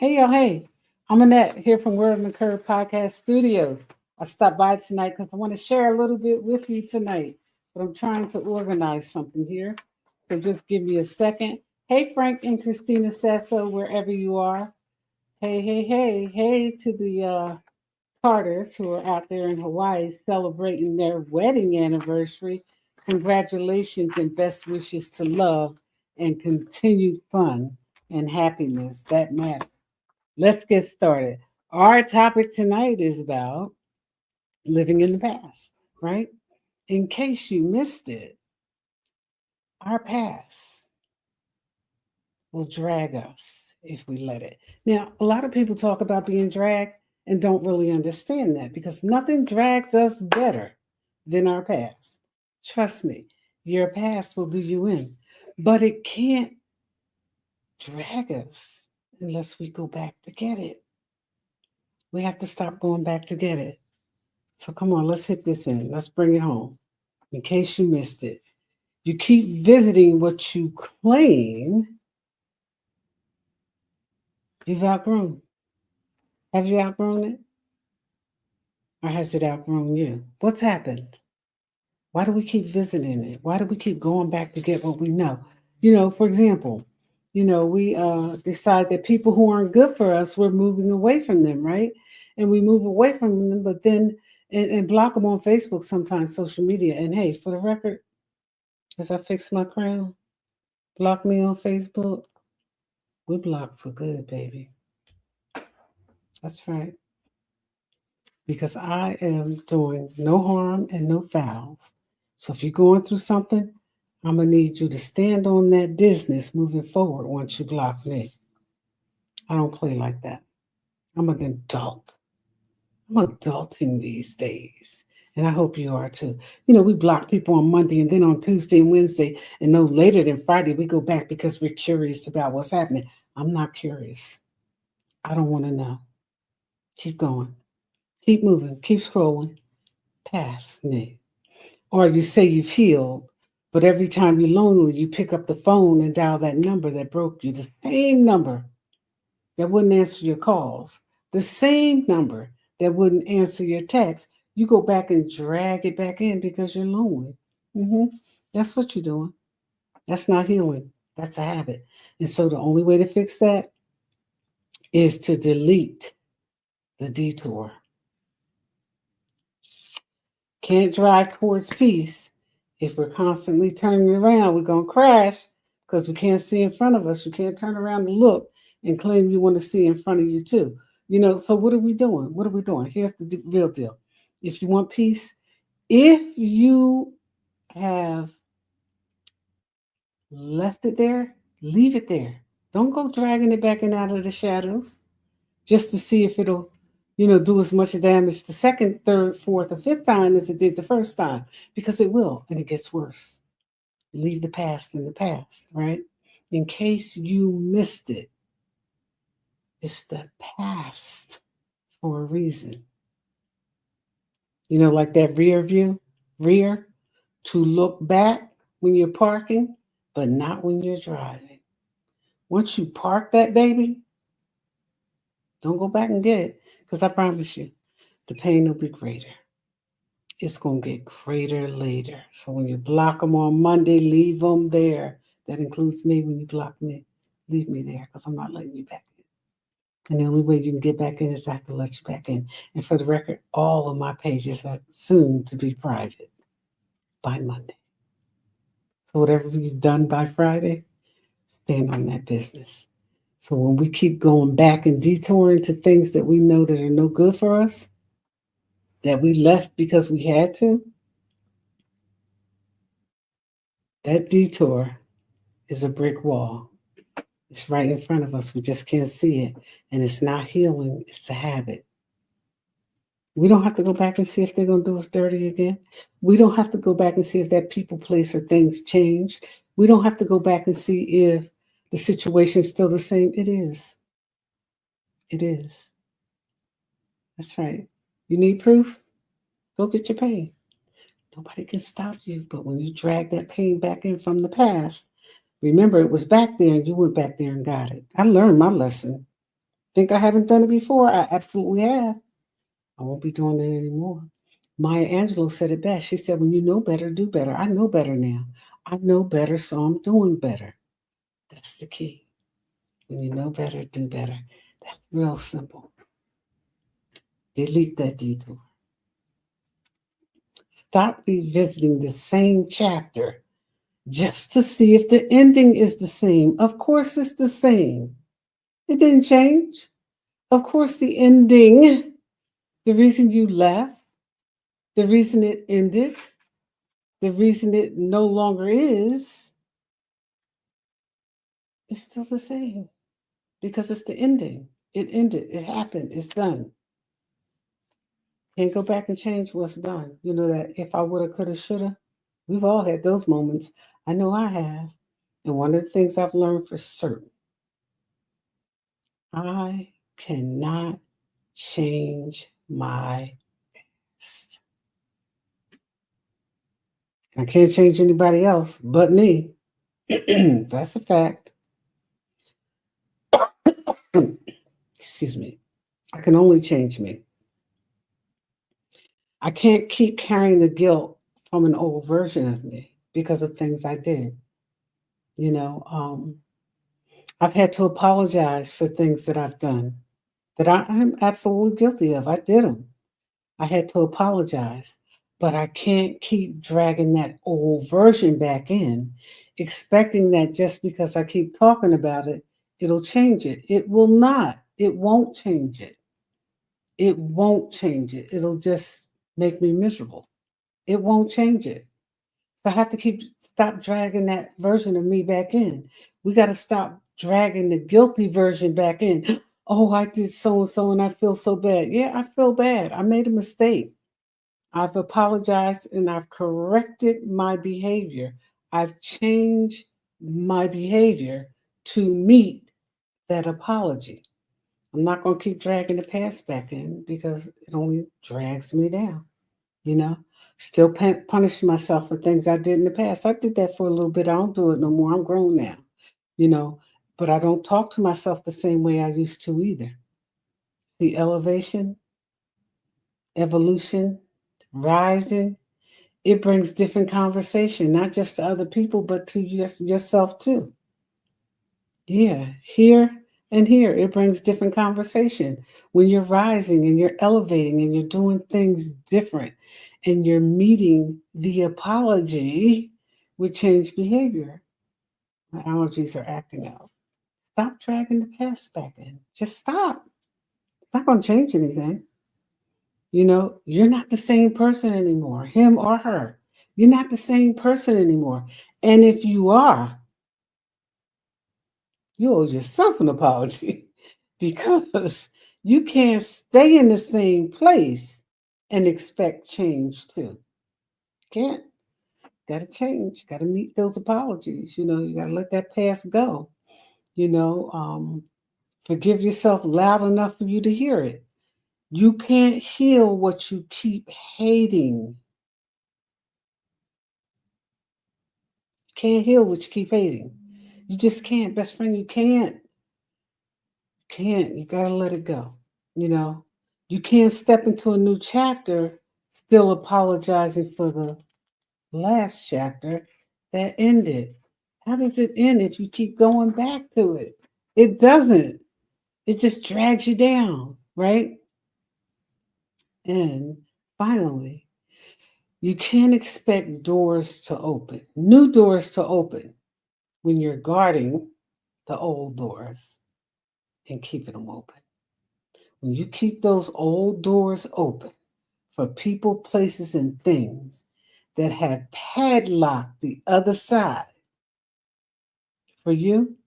Hey, yo, hey. I'm Annette here from Word on the Curve Podcast Studio. I stopped by tonight because I want to share a little bit with you tonight, but I'm trying to organize something here. So just give me a second. Hey, Frank and Christina Sasso, wherever you are. Hey, hey, hey, hey to the Carters who are out there in Hawaii celebrating their wedding anniversary. Congratulations and best wishes to love and continued fun and happiness. That matters. Let's get started. Our topic tonight is about living in the past, right? In case you missed it, our past will drag us if we let it. Now, a lot of people talk about being dragged and don't really understand that because nothing drags us better than our past. Trust me, your past will do you in, but it can't drag us unless we go back to get it. We have to stop going back to get it. So come on, let's hit this in. Let's bring it home. In case you missed it, you keep visiting what you claim you've outgrown. Have you outgrown it? Or has it outgrown you? What's happened? Why do we keep visiting it? Why do we keep going back to get what we know? For example, we decide that people who aren't good for us, we're moving away from them, right? And we move away from them, but then and block them on Facebook sometimes, social media. And hey, for the record, as I fix my crown, block me on Facebook. We block for good, baby. That's right. Because I am doing no harm and no fouls. So if you're going through something, I'm going to need you to stand on that business moving forward once you block me. I don't play like that. I'm an adult. I'm adulting these days. And I hope you are too. We block people on Monday and then on Tuesday and Wednesday, and no later than Friday, we go back because we're curious about what's happening. I'm not curious. I don't want to know. Keep going. Keep moving. Keep scrolling. Past me. Or you say you've healed, but every time you're lonely, you pick up the phone and dial that number that broke you, the same number that wouldn't answer your calls, the same number that wouldn't answer your text. You go back and drag it back in because you're lonely. hmm That's what you're doing. That's not healing. That's a habit. And so the only way to fix that is to delete the detour. Can't drive towards peace if we're constantly turning around. We're going to crash because we can't see in front of us. You can't turn around and look and claim you want to see in front of you too. So what are we doing? What are we doing? Here's the real deal. If you want peace, if you have left it there, leave it there. Don't go dragging it back in out of the shadows just to see if it'll, do as much damage the second, third, fourth, or fifth time as it did the first time, because it will, and it gets worse. Leave the past in the past, right? In case you missed it, it's the past for a reason. Like that rear, to look back when you're parking, but not when you're driving. Once you park that baby, don't go back and get it, because I promise you, the pain will be greater. It's going to get greater later. So when you block them on Monday, leave them there. That includes me when you block me. Leave me there because I'm not letting you back in. And the only way you can get back in is I have to let you back in. And for the record, all of my pages are soon to be private by Monday. So whatever you've done by Friday, stand on that business. So when we keep going back and detouring to things that we know that are no good for us, that we left because we had to, that detour is a brick wall. It's right in front of us. We just can't see it. And it's not healing, it's a habit. We don't have to go back and see if they're going to do us dirty again. We don't have to go back and see if that people, place, or things changed. We don't have to go back and see if the situation is still the same. It is. It is. That's right. You need proof? Go get your pain. Nobody can stop you. But when you drag that pain back in from the past, remember it was back there and you went back there and got it. I learned my lesson. Think I haven't done it before? I absolutely have. I won't be doing it anymore. Maya Angelou said it best. She said, when you know better, do better. I know better now. I know better, so I'm doing better. That's the key. When you know better, do better. That's real simple. Delete that detour. Stop revisiting the same chapter just to see if the ending is the same. Of course, it's the same. It didn't change. Of course, the ending, the reason you left, the reason it ended, the reason it no longer is still the same because it's the ending. It ended. It happened. It's done. Can't go back and change what's done. You know that if I woulda, coulda, shoulda, we've all had those moments. I know I have. And one of the things I've learned for certain, I cannot change my past. I can't change anybody else but me. That's a fact. Excuse me. I can only change me. I can't keep carrying the guilt from an old version of me because of things I did. You know, I've had to apologize for things that I've done that I'm absolutely guilty of. I did them. I had to apologize, but I can't keep dragging that old version back in, expecting that just because I keep talking about it, it'll change it. It will not. It won't change it. It won't change it. It'll just make me miserable. It won't change it. So I have to stop dragging that version of me back in. We got to stop dragging the guilty version back in. Oh, I did so and so and I feel so bad. Yeah, I feel bad. I made a mistake. I've apologized and I've corrected my behavior. I've changed my behavior to meet that apology. I'm not going to keep dragging the past back in because it only drags me down, you know? Still punishing myself for things I did in the past. I did that for a little bit. I don't do it no more. I'm grown now, you know? But I don't talk to myself the same way I used to either. The elevation, evolution, rising, it brings different conversation, not just to other people, but to yourself too. Yeah, here and here, it brings different conversation. When you're rising and you're elevating and you're doing things different and you're meeting the apology with change behavior, my allergies are acting out. Stop dragging the past back in. Just stop. It's not going to change anything. You know, you're not the same person anymore, him or her. You're not the same person anymore. And if you are, you owe yourself an apology because you can't stay in the same place and expect change too. Can't. Got to change. Got to meet those apologies. You know, you got to let that past go. You know, forgive yourself loud enough for you to hear it. You can't heal what you keep hating. Can't heal what you keep hating. You just can't, best friend. You can't. Can't. You gotta let it go. You know, you can't step into a new chapter still apologizing for the last chapter that ended. How does it end if you keep going back to it? It doesn't. It just drags you down, right? And finally, you can't expect doors to open, new doors to open, when you're guarding the old doors and keeping them open. When you keep those old doors open for people, places, and things that have padlocked the other side for you,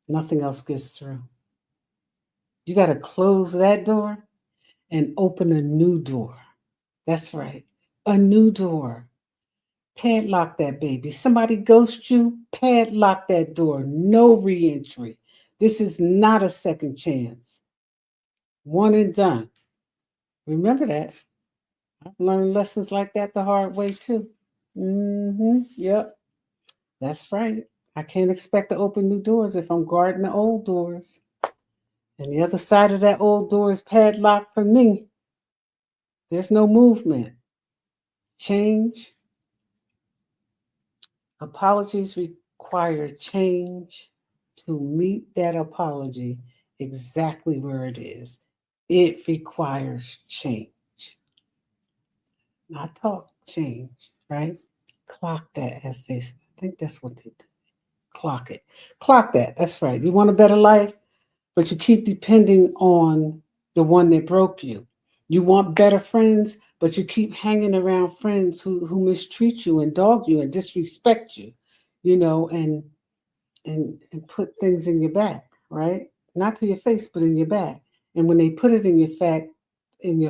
nothing else gets through. You got to close that door and open a new door. That's right, a new door. Padlock that baby. Somebody ghost you, padlock that door. No reentry. This is not a second chance. One and done. Remember that. I've learned lessons like that the hard way too. Yep, that's right. I can't expect to open new doors if I'm guarding the old doors. And the other side of that old door is padlocked for me. There's no movement. Change. Apologies require change to meet that apology exactly where it is. It requires change. Not talk, change, right? Clock that, as they say. I think that's what they do. Clock it. Clock that. That's right. You want a better life, but you keep depending on the one that broke you. You want better friends, but you keep hanging around friends who mistreat you and dog you and disrespect you, and put things in your back, right? Not to your face, but in your back. And when they put it in your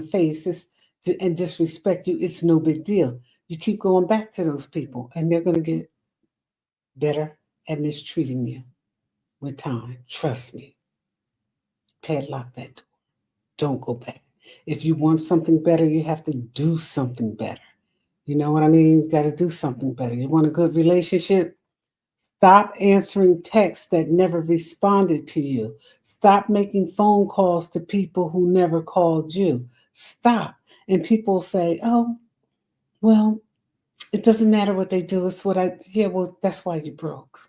face, and disrespect you, it's no big deal. You keep going back to those people, and they're going to get better at mistreating you with time. Trust me. Padlock that door. Don't go back. If you want something better, you have to do something better. You know what I mean? You got to do something better. You want a good relationship? Stop answering texts that never responded to you. Stop making phone calls to people who never called you. Stop. And people say, oh, well, it doesn't matter what they do. It's what yeah, well, that's why you broke.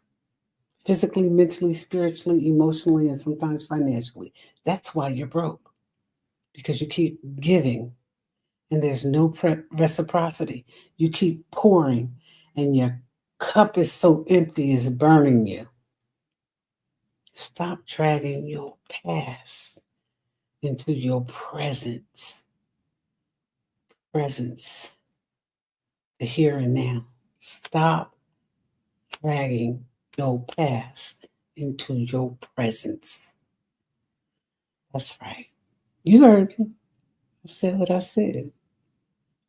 Physically, mentally, spiritually, emotionally, and sometimes financially. That's why you're broke. Because you keep giving and there's no reciprocity. You keep pouring and your cup is so empty it's burning you. Stop dragging your past into your presence, the here and now. Stop dragging your past into your presence. That's right. You heard me. I said what I said.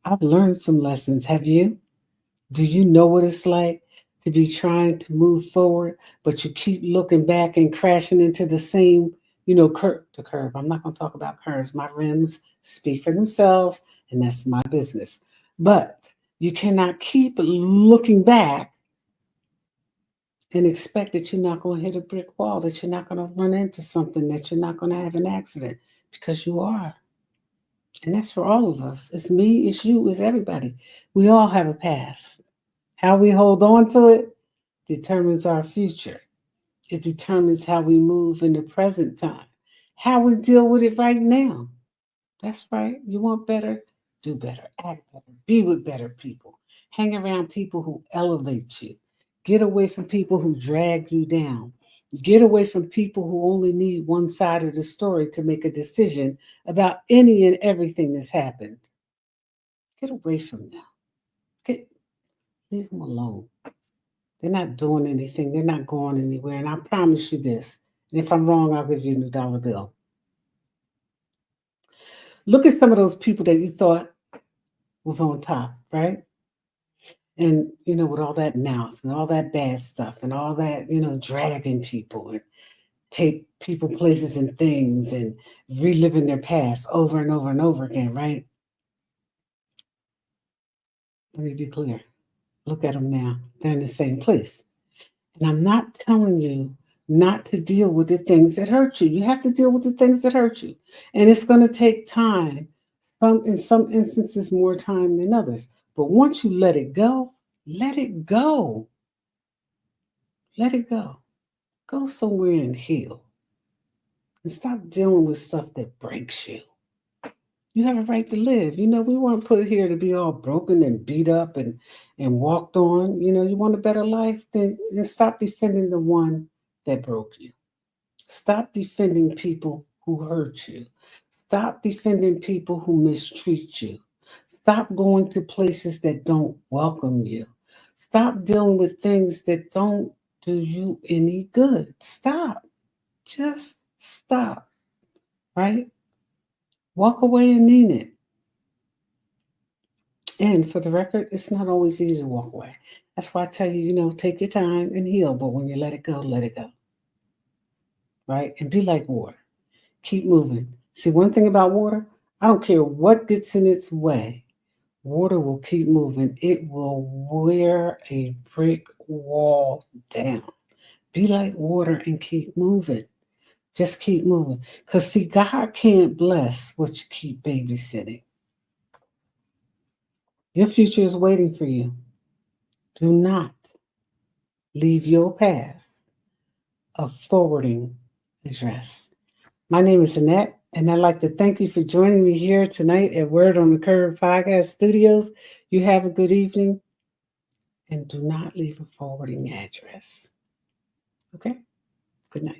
I've learned some lessons. Have you? Do you know what it's like to be trying to move forward, but you keep looking back and crashing into the same, the curve? I'm not going to talk about curves. My rims speak for themselves, and that's my business. But you cannot keep looking back and expect that you're not going to hit a brick wall, that you're not going to run into something, that you're not going to have an accident, because you are. And that's for all of us. It's me, it's you, it's everybody. We all have a past. How we hold on to it determines our future. It determines how we move in the present time, how we deal with it right now. That's right. You want better? Do better, act better, be with better people, hang around people who elevate you. Get away from people who drag you down. Get away from people who only need one side of the story to make a decision about any and everything that's happened. Get away from them. Leave them alone. They're not doing anything. They're not going anywhere. And I promise you this. And if I'm wrong, I'll give you a new dollar bill. Look at some of those people that you thought was on top, right? And with all that mouth and all that bad stuff and all that, dragging people and pay people, places, and things and reliving their past over and over and over again, right? Let me be clear. Look at them now. They're in the same place. And I'm not telling you not to deal with the things that hurt you. You have to deal with the things that hurt you. And it's going to take time, in some instances, more time than others. But once you let it go, let it go. Let it go. Go somewhere and heal. And stop dealing with stuff that breaks you. You have a right to live. We weren't put here to be all broken and beat up and walked on. You want a better life, then stop defending the one that broke you. Stop defending people who hurt you. Stop defending people who mistreat you. Stop going to places that don't welcome you. Stop dealing with things that don't do you any good. Stop. Just stop. Right? Walk away and mean it. And for the record, it's not always easy to walk away. That's why I tell you, take your time and heal. But when you let it go, let it go. Right? And be like water. Keep moving. See, one thing about water, I don't care what gets in its way, water will keep moving. It will wear a brick wall down. Be like water and keep moving. Just keep moving. Because, see, God can't bless what you keep babysitting. Your future is waiting for you. Do not leave your path of forwarding address. My name is Annette, and I'd like to thank you for joining me here tonight at Word on the Curve Podcast Studios. You have a good evening, and do not leave a forwarding address. Okay? Good night.